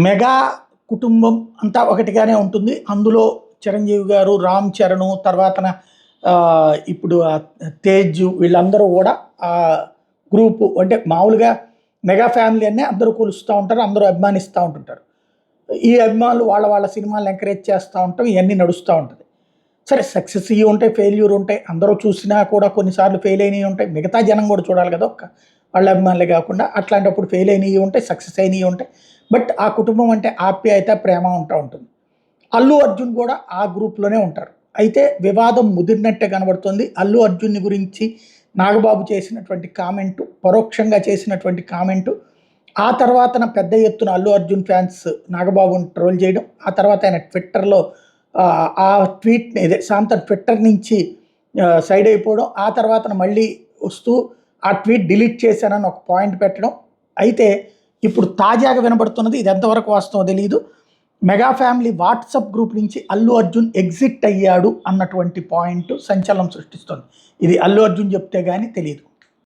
Mega కుటుంబం అంతా ఒకటిగానే ఉంటుంది. అందులో చిరంజీవి గారు, రామ్ చరణ్ తర్వాతన ఇప్పుడు తేజ్ వీళ్ళందరూ కూడా గ్రూపు అంటే మామూలుగా మెగా ఫ్యామిలీ అనే అందరూ కొలుస్తూ ఉంటారు. అందరూ అభిమానిస్తూ ఉంటుంటారు. ఈ అభిమానులు వాళ్ళ వాళ్ళ సినిమాలను ఎంకరేజ్ చేస్తూ ఉంటాం. ఇవన్నీ నడుస్తూ ఉంటుంది. సరే సక్సెస్ ఇవి ఉంటాయి, ఫెయిల్యూర్ ఉంటాయి. అందరూ చూసినా కూడా కొన్నిసార్లు ఫెయిల్ అయినవి ఉంటాయి. మిగతా జనం కూడా చూడాలి కదా! వాళ్ళ అభిమానులే కాకుండా అట్లాంటప్పుడు ఫెయిల్ అయినవి ఉంటాయి, సక్సెస్ అయినవి ఉంటాయి. బట్ ఆ కుటుంబం అంటే ఆప్యాయత, ప్రేమ ఉంటూ ఉంటుంది. అల్లు అర్జున్ కూడా ఆ గ్రూప్‌లోనే ఉంటారు. అయితే వివాదం ముదిరినట్టే కనబడుతుంది. అల్లు అర్జున్‌ని గురించి నాగబాబు చేసినటువంటి కామెంటు, పరోక్షంగా చేసినటువంటి కామెంటు, ఆ తర్వాతన పెద్ద ఎత్తున అల్లు అర్జున్ ఫ్యాన్స్ నాగబాబుని ట్రోల్ చేయడం, ఆ తర్వాత ఆయన ట్విట్టర్‌లో ఆ ట్వీట్‌ని సాంతం ట్విట్టర్ నుంచి సైడ్ అయిపోవడం, ఆ తర్వాతన మళ్ళీ వస్తూ ఆ ట్వీట్ డిలీట్ చేశానని ఒక పాయింట్ పెట్టడం. అయితే ఇప్పుడు తాజాగా వినబడుతున్నది ఇది ఎంతవరకు వాస్తవమో తెలీదు. మెగా ఫ్యామిలీ వాట్సాప్ గ్రూప్ నుంచి అల్లు అర్జున్ ఎగ్జిట్ అయ్యాడు అన్నటువంటి పాయింట్ సంచలనం సృష్టిస్తుంది. ఇది అల్లు అర్జున్ చెప్తే గానీ తెలీదు.